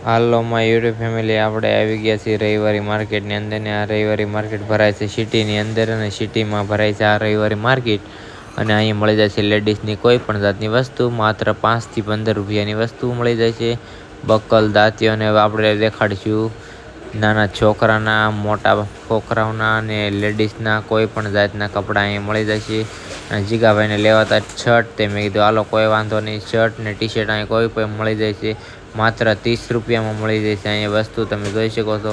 હાલો માં YouTube family, આપણે આવી ગયા છીએ રવિવારી માર્કેટની અંદર ને આ રવિવારી માર્કેટ ભરાય છે સિટીની અંદર અને સિટીમાં ભરાય છે આ રવિવારી માર્કેટ. અને અહીંયા મળી જાય છે લેડીઝની કોઈ પણ જાતની વસ્તુ માત્ર 5 થી 15 રૂપિયાની વસ્તુ મળી જાય છે. બકલ દાંતીઓને આપણે દેખાડીશું નાના છોકરાના, મોટા છોકરાઓના અને લેડીઝના કોઈ પણ જાતના કપડાં અહીંયા મળી જાય છે. અને જીગાભાઈને લેવાતા શર્ટ તે મેં કીધું હાલો કોઈ વાંધો નહીં, શર્ટ ને ટી શર્ટ અહીંયા કોઈ પણ મળી જાય છે. માત્ર 30 રૂપિયામાં મળી જાય છે અહીંયા વસ્તુ તમે જોઈ શકો છો.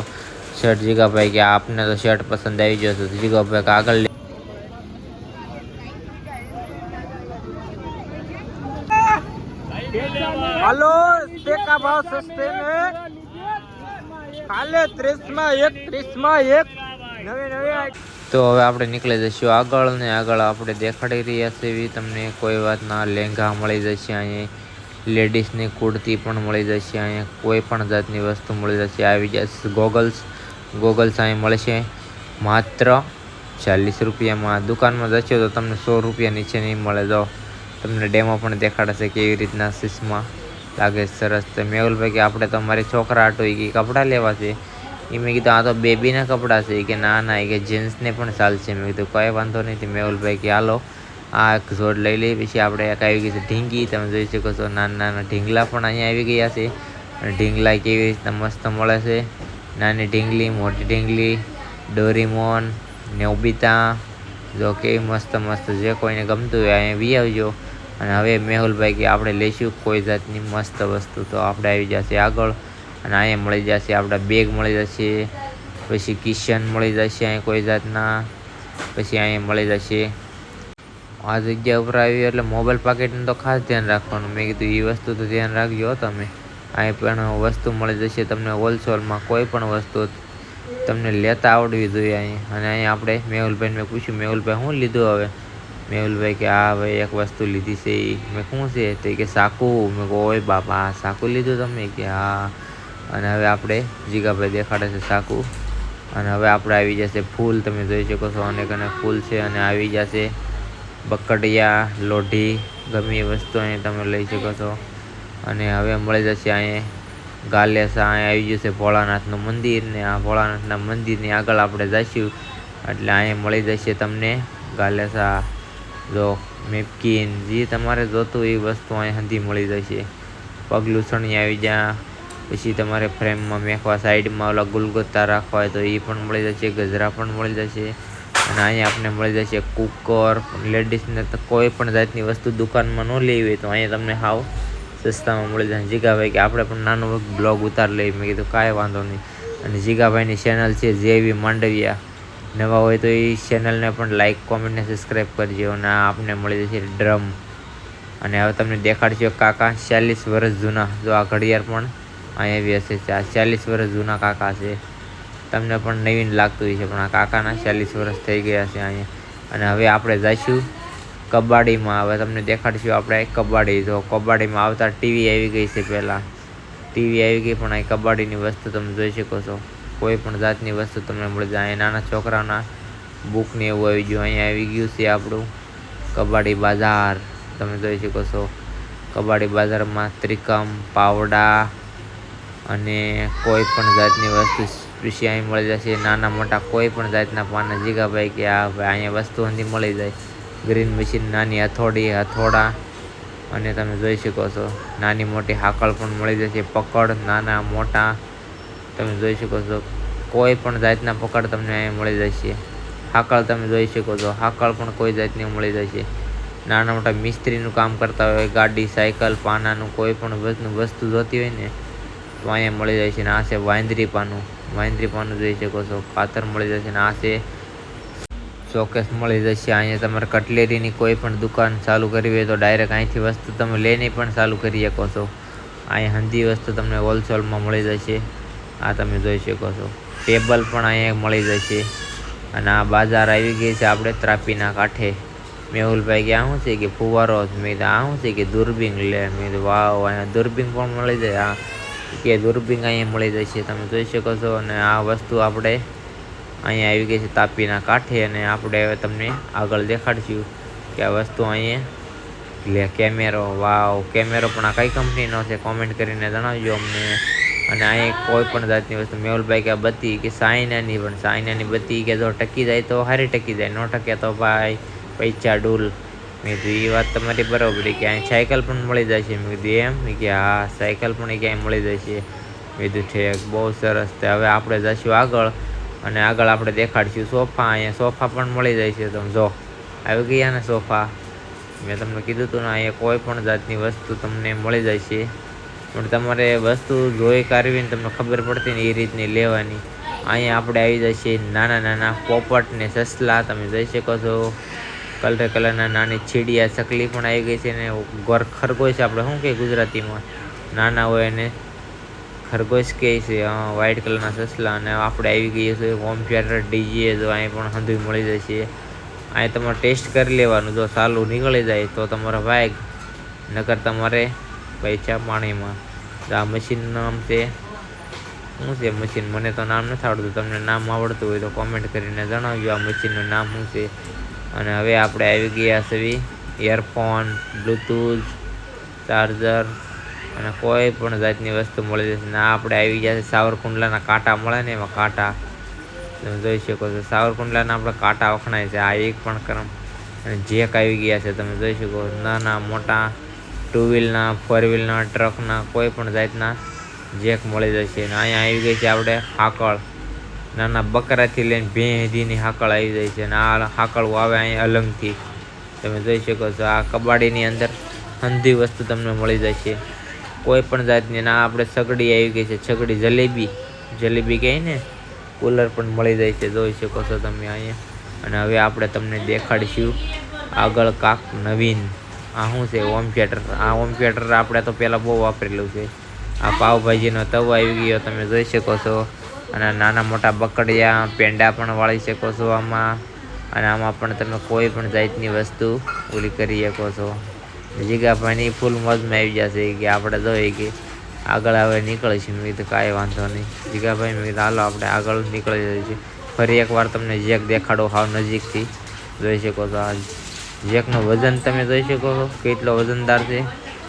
શર્ટ જીગાભાઈ કે આપને તો શર્ટ પસંદ આવી ગયો તો જીગાભાઈ આગળ हेलो का भाव सस्ते में काले 30 में 31 में एक नवे नवे। તો હવે આપણે નીકળી જઈશું આગળ ને આગળ આપણે દેખાડી રહ્યા છે એવી તમને કોઈ વાતના લહેંગા મળી જશે. અહીંયા લેડીઝની કુર્તી પણ મળી જશે. અહીંયા કોઈ પણ જાતની વસ્તુ મળી જશે. આવી જશે ગોગલ્સ અહીં મળશે માત્ર 40 રૂપિયામાં. દુકાનમાં જશો તો તમને 100 રૂપિયા નીચે નહીં મળે. જો તમને ડેમો પણ દેખાડશે કેવી રીતના સીસમાં લાગે સરસ. તો મેહુલભાઈ કે આપણે તો મારી છોકરા આટો કે કપડાં લેવા છે. એ મેં કીધું આ તો બેબીના કપડાં છે કે ના ના કે જેન્ટ્સને પણ ચાલશે. મેં કીધું કંઈ વાંધો નહીં. મેહુલભાઈ કે હાલો આ એક જોડ લઈ લઈએ. પછી આપણે એક આવી ગઈ છે ઢીંગી, તમે જોઈ શકો છો. નાના નાના ઢીંગલા પણ અહીંયા આવી ગયા છે. અને ઢીંગલા કેવી રીતના મસ્ત મળે છે. નાની ઢીંગલી, મોટી ઢીંગલી, ડોરીમોન, નોબિતા, જો કેવી મસ્ત મસ્ત જે કોઈને ગમતું હોય અહીંયા વી આવજો. અને હવે મેહુલભાઈ કે આપણે લઈશું કોઈ જાતની મસ્ત વસ્તુ. તો આપણે આવી જશે આગળ અને અહીંયા મળી જશે આપણા બેગ મળી જશે. પછી કિચન મળી જશે અહીંયા કોઈ જાતના. પછી અહીંયા મળી જશે આ જગ્યા ઉપર આવી એટલે મોબાઈલ પાકેટનું તો ખાસ ધ્યાન રાખવાનું. મેં કીધું એ વસ્તુ તો ધ્યાન રાખજો તમે. અહીં પણ વસ્તુ મળી જશે તમને હોલસેલમાં. કોઈ પણ વસ્તુ તમને લેતા આવડવી જોઈએ અહીં. અને અહીંયા આપણે મેહુલભાઈને મેં પૂછ્યું, મેહુલભાઈ શું લીધું હવે? મેહુલભાઈ કે હા ભાઈ એક વસ્તુ લીધી છે. મેં શું છે? તો કે સાકુ. મેં કહું ઓય બાપા સાકુ લીધું તમે? કે હા. અને હવે આપણે જીગાભાઈ દેખાડે છે સાકુ. અને હવે આપણે આવી જશે ફૂલ, તમે જોઈ શકો છો. અનેક અનેક ફૂલ છે. અને આવી જશે બકડિયા, લોઢી, ગમે એ વસ્તુ અહીં તમે લઈ શકો છો. અને હવે મળી જશે અહીંયા ગાલેસા. અહીંયા આવી જશે ભોળાનાથનું મંદિર. ને આ ભોળાનાથના મંદિરની આગળ આપણે જઈશું એટલે અહીંયા મળી જશે તમને ગાલેસા, જો મેપકીન, જે તમારે જોતું એ વસ્તુ અહીં સુધી મળી જશે. પગલુછણી આવી જા. પછી તમારે ફ્રેમમાં મેખવા સાઈડમાં ઓલા ગુલગોતા રાખવા હોય તો એ પણ મળી જશે. ગજરા પણ મળી જશે. અને અહીંયા આપણે મળી જશે કુકર. લેડીઝને તો કોઈ પણ જાતની વસ્તુ દુકાનમાં ન લેવી હોય તો અહીંયા તમને હાવ સસ્તામાં મળી જાય. જીગાભાઈ કે આપણે પણ નાનો બ્લોગ ઉતાર લઈએ. મેં કીધું કાંઈ વાંધો નહીં. અને જીગાભાઈની ચેનલ છે જેવી માંડવિયા. નવા હોય તો એ ચેનલને પણ લાઈક, કોમેન્ટ ને સબસ્ક્રાઈબ કરજો. અને આપને મળી જશે ડ્રમ. અને હવે તમને દેખાડશો કાકા 40 વર્ષ જૂના. જો આ ઘડિયાળ પણ અહીંયા એવી હશે. આ 40 વર્ષ જૂના કાકા છે. તમને પણ નવીન લાગતું હોય છે પણ આ કાકાના 40 વર્ષ થઈ ગયા છે અહીંયા. અને હવે આપણે જઈશું કબાડીમાં. હવે તમને દેખાડીશું આપણે કબાડી. તો કબાડીમાં આવતા ટીવી આવી ગઈ છે. પહેલાં ટીવી આવી ગઈ પણ અહીં કબાડીની વસ્તુ તમે જોઈ શકો છો. કોઈ પણ જાતની વસ્તુ તમને મળી જાય. અહીંયા નાના છોકરાના બુકને એવું આવી ગયું. અહીંયા આવી ગયું છે આપણું કબાડી બાજાર, તમે જોઈ શકો છો. કબાડી બાજારમાં ત્રિકમ, પાવડા અને કોઈ પણ જાતની વસ્તુ પછી અહીં મળી જશે. નાના મોટા કોઈ પણ જાતના પાના. જીગાભાઈ કે આ ભાઈ અહીંયા વસ્તુ અંધી મળી જાય. ગ્રીન મશીન, નાની હથોડા અને તમે જોઈ શકો છો નાની મોટી હાકળ પણ મળી જશે. પકડ નાના મોટા તમે જોઈ શકો છો. કોઈ પણ જાતના પકડ તમને અહીંયા મળી જશે. હાકળ તમે જોઈ શકો છો. હાકળ પણ કોઈ જાતની મળી જશે. નાના મોટા મિસ્ત્રીનું કામ કરતા હોય, ગાડી, સાયકલ, પાનાનું કોઈ પણ વસ્તુ જોતી હોય ને તો અહીંયા મળી જાય છે. ને આ છે વાંદરી પાનું જોઈ શકો છો. કાતર મળી જશે. ને આ છે શોકેસ મળી જશે. અહીંયા તમારે કટલેરીની કોઈ પણ દુકાન ચાલુ કરવી હોય તો ડાયરેક્ટ અહીંથી વસ્તુ તમે લઈને પણ ચાલુ કરી શકો છો. અહીંયા હંધી વસ્તુ તમને હોલસેલમાં મળી જશે. આ તમે જોઈ શકો છો. ટેબલ પણ અહીંયા મળી જશે. અને આ બાજાર આવી ગઈ છે આપણે ત્રાપીના કાંઠે. મેહુલભાઈ કે આ શું છે? કે ફુવારો. મેં આ શું છે? કે દૂરબીન લે. મેં વાવ અહીંયા દૂરબીન પણ મળી જાય. આ કે દૂરબીન અહીંયા મળી જશે. તમે જોઈ શકો છો. અને આ વસ્તુ આપણે અહીંયા આવી ગઈ છે તાપીના કાંઠે. અને આપણે હવે તમને આગળ દેખાડશું કે આ વસ્તુ અહીંયા લે. કેમેરો, વાવ કેમેરો પણ આ કઈ કંપનીનો છે કોમેન્ટ કરીને જણાવજો અમને. અને અહીં કોઈ પણ જાતની વસ્તુ મેહુલભાઈ કે બત્તી કે સાયનાની પણ સાયનાની બત્તી કે જો ટકી જાય તો સારી ટકી જાય, ન ટકે તો ભાઈ પૈસા ડૂલ. મેં કીધું એ વાત તમારી બરાબર કે અહીં સાયકલ પણ મળી જાય છે. મેં કીધું એમ કે હા સાયકલ પણ ક્યાંય મળી જાય છે. મેં કીધું ઠીક, બહુ સરસ. તે હવે આપણે જઈશું આગળ અને આગળ આપણે દેખાડશું સોફા. અહીંયા સોફા પણ મળી જાય છે. તમે જો આવી ગયા ને સોફા, મેં તમને કીધું હતું ને અહીંયા કોઈ પણ જાતની વસ્તુ તમને મળી જાય છે. પણ તમારે વસ્તુ જોઈ કાઢવીને તમને ખબર પડતી ને એ રીતની લેવાની. અહીંયા આપણે આવી જાય છે નાના નાના પોપટ ને સસલા, તમે જોઈ શકો છો. કલર કલરના નાની ચીડિયા ચકલી પણ આવી ગઈ છે ને ખરગોશ આપણે શું કહે ગુજરાતીમાં નાના હોય એને ખરગોશ કહે છે. વ્હાઈટ કલરના સસલા. અને આપણે આવી ગઈએ છીએ હોમ થિયેટર ડીજે. જો અહીં પણ હંધુય મળી જાય છે. અહીં તમારે ટેસ્ટ કરી લેવાનું, જો સાલું નીકળી જાય તો તમારો ભાગ, નકર તમારે પૈસા પાણીમાં. આ મશીનનું નામ છે શું છે મશીન, મને તો નામ નથી આવડતું. તમને નામ આવડતું હોય તો કોમેન્ટ કરીને જણાવજો આ મશીનનું નામ શું છે. અને હવે આપણે આવી ગયા છે ઇયરફોન, બ્લૂટૂથ, ચાર્જર અને કોઈ પણ જાતની વસ્તુ મળી જશે. ને આપણે આવી ગયા છે સાવરકુંડલાના કાંટા મળે ને એમાં કાંટા તમે જોઈ શકો છો. સાવરકુંડલાના આપણે કાંટા વખણાય છે. આ એક પણ કરમ અને જેક આવી ગયા છે તમે જોઈ શકો. નાના મોટા 2 વ્હીલના, 4 વ્હીલના, ટ્રકના કોઈ પણ જાતના જેક મળી જશે. અને અહીંયા આવી ગઈ છે આપણે હાકળ. નાના બકરાથી લઈને ભેં સુધીની હાકળ આવી જાય છે. અને આ હાકળ આવે અહીંયા અલંગથી તમે જોઈ શકો છો. આ કબાડીની અંદર હંધી વસ્તુ તમને મળી જાય છે કોઈ પણ જાતની. ના આપણે સગડી આવી ગઈ છે, સગડી જલેબી કહે ને, કુલર પણ મળી જાય છે જોઈ શકો છો તમે અહીંયા. અને હવે આપણે તમને દેખાડીશું આગળ કાક નવીન. આ શું છે હોમ થિયેટર. આ હોમ થિયેટર આપણે તો પહેલાં બહુ વાપરેલું છે. આ પાવભાજીનો તવો આવી ગયો તમે જોઈ શકો છો. અને નાના મોટા બકડિયા પેંડા પણ વાળી શકો છો આમાં. અને આમાં પણ તમે કોઈ પણ જાતની વસ્તુ ઓલી કરી શકો છો. જીગાભાઈની ફૂલ મોજમાં આવી જશે કે આપણે જોઈએ કે આગળ હવે નીકળીશું. મેં કીધું કાંઈ વાંધો નહીં જીગાભાઈ. મેં કીધું હાલો આપણે આગળ નીકળી જઈએ છીએ. ફરી એકવાર તમને જેક દેખાડો હાવ નજીકથી જોઈ શકો છો. આ જેકનું વજન તમે જોઈ શકો છો કેટલો વજનદાર છે.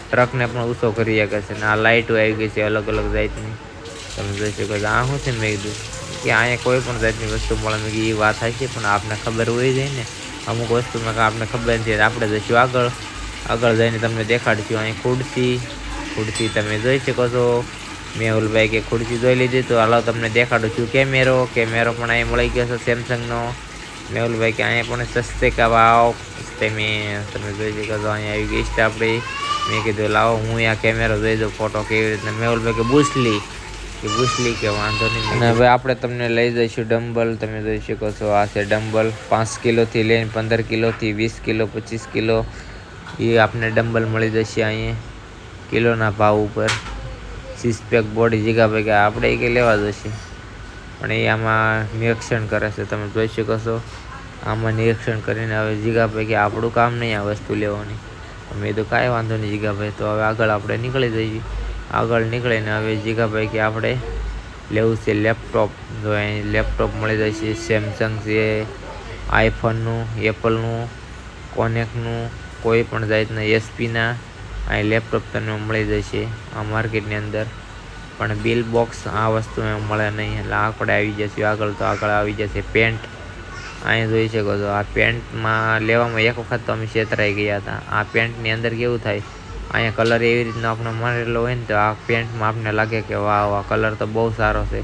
ટ્રકને પણ ઊંચો કરી શકે છે. અને આ લાઇટો આવી ગઈ છે અલગ અલગ જાતની તમે જોઈ શકો છો. આ શું છે મેં કીધું કે અહીંયા કોઈ પણ જાતની વસ્તુ મળે. મેં કીધું એ વાત થાય છે પણ આપને ખબર હોય જાય ને અમુક વસ્તુમાં આપને ખબર નથી. આપણે જઈશું આગળ જઈને તમને દેખાડીશું. અહીં ખુરશી તમે જોઈ શકો છો. મેહુલભાઈ કે ખુરશી જોઈ લીધી તો હાલો તમને દેખાડું છું કેમેરો પણ અહીં મળી ગયો છે સેમસંગનો. મેહુલભાઈ કે અહીંયા પણ સસ્તે કા ભાવ તમે જોઈ શકો છો. અહીંયા આવી ગઈ છે આપણી. મેં કીધું લાવો હું આ કેમેરો જોઈ દઉં ફોટો કેવી રીતના. મેહુલભાઈ કે બુસલી કે વાંધો નહીં. અને હવે આપણે તમને લઈ જઈશું ડમ્બલ. તમે જોઈ શકો છો આ છે ડમ્બલ 5 કિલોથી લઈને 15 કિલોથી 20 કિલો 25 કિલો એ આપણે ડમ્બલ મળી જશે અહીંયા કિલોના ભાવ ઉપર. 6 પેક બોડી જીગાભાઈ કે આપણે એ કે લેવા જશે પણ એ આમાં નિરીક્ષણ કરે છે તમે જોઈ શકો છો. આમાં નિરીક્ષણ કરીને હવે જીગાભાઈ કે આપણું કામ નહીં આ વસ્તુ લેવાની. મેં તો કાંઈ વાંધો નહીં જીગાભાઈ. તો હવે આગળ આપણે નીકળી જઈએ. આગળ નીકળીને હવે જીગાભાઈ કે આપણે લેવું છે લેપટોપ. જો અહીં લેપટોપ મળી જાય છે. સેમસંગ છે, આઈફોનનું, એપલનું, કોનેકનું, કોઈ પણ જાતના એસપીના અહીં લેપટોપ તમને મળી જશે આ માર્કેટની અંદર. પણ બિલ બોક્સ આ વસ્તુ એમ મળે નહીં. એટલે આપણે આવી જશે આગળ. તો આગળ આવી જશે પેન્ટ. અહીં જોઈ શકો છો આ પેન્ટમાં લેવામાં એક વખત તો અમે છેતરાઈ ગયા હતા. આ પેન્ટની અંદર કેવું થાય અહીંયા કલર એવી રીતનો આપણે મારેલો હોય ને તો આ પેન્ટમાં આપણને લાગે કે વાહ વાહ કલર તો બહુ સારો છે.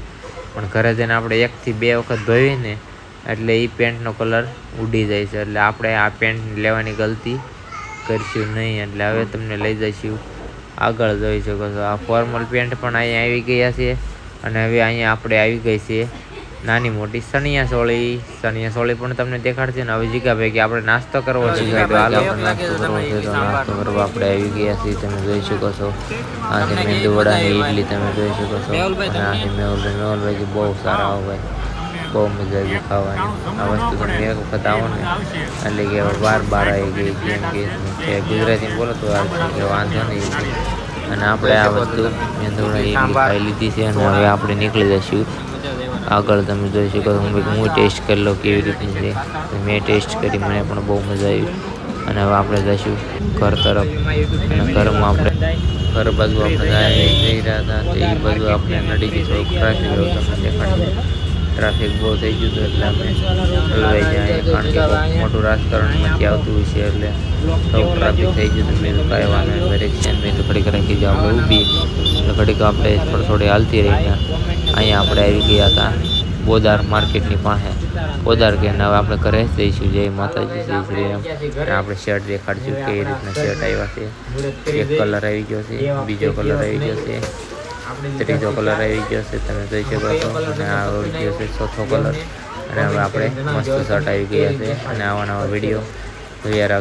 પણ ઘરે જઈને આપણે 1 થી 2 વખત ધોઈએ ને એટલે એ પેન્ટનો કલર ઉડી જાય છે. એટલે આપણે આ પેન્ટ લેવાની ગલતી કરીશું નહીં. એટલે હવે તમને લઈ જઈશું આગળ જોઈ શકો છો. આ ફોર્મલ પેન્ટ પણ અહીંયા આવી ગયા છે. અને હવે અહીંયા આપણે આવી ગઈ છે નાની મોટી સણિયા સોળી પણ તમને દેખાડશે ને. હવે જીગાભાઈ કે આપણે નાસ્તો કરવો છે. નાસ્તો કરવા આપણે આવી ગયા છીએ તમે જોઈ શકો છો. આ છે મેંદુ વડાની ઇડલી તમે જોઈ શકો છો. અને આ છે મેહુલભાઈ કે બહુ સારા આવો ભાઈ, બહુ મજા આવી ખાવાની. આ વસ્તુ તમે એક વખત આવો ને એટલે કે બાર આવી ગઈ. કેમ કે ગુજરાતી બોલો તો કે વાંધો નહીં. અને આપણે આ વસ્તુ મેંદુ વડાની ઇડલી ખાઈ લીધી છે. અને હવે આપણે નીકળી જઈશું આગળ. તમે જોઈ શકો છો. હું ટેસ્ટ કરી લો કેવી રીતની છે. મેં ટેસ્ટ કરી મને પણ બહુ મજા આવી. અને હવે આપણે જઈશું ઘર તરફ. અને ઘરમાં આપણે ઘર બાજુ આપણે જઈ રહ્યા હતા તો એ બાજુ આપણે નડી ગઈ થોડુંક ટ્રાફિક રહ્યું તમને દેખાડ્યું. ટ્રાફિક બહુ થઈ ગયું હતું એટલે અમે હલવાઈ જાય કારણ કે બહુ મોટું રાજકારણમાંથી આવતું હોય છે એટલે થોડુંક ટ્રાફિક થઈ ગયું હતું. મેં તો કાંઈ વાંધો નહીં બ્રેક છે મેં તો ઘડીક રાખી જાવ આપણે ઊભી એટલે ઘડીક આપણે થોડી હાલતી રહી ગયા. અહીંયા આપણે આવી ગયા હતા બોદાર માર્કેટની પાસે. બોદાર કે હવે આપણે ઘરે જ જઈશું. જય માતાજી જય શ્રી રામ. અને આપણે શર્ટ દેખાડશું કેવી રીતના શર્ટ આવ્યા છે. એક કલર આવી ગયો છે, બીજો કલર આવી ગયો છે, ત્રીજો કલર આવી ગયો છે તમે જોઈ શકો છો. અને આ આવી ગયો છે ચોથો કલર. અને હવે આપણે મસ્ત શર્ટ આવી ગયા છે અને આવા નવા વિડીયો જોયા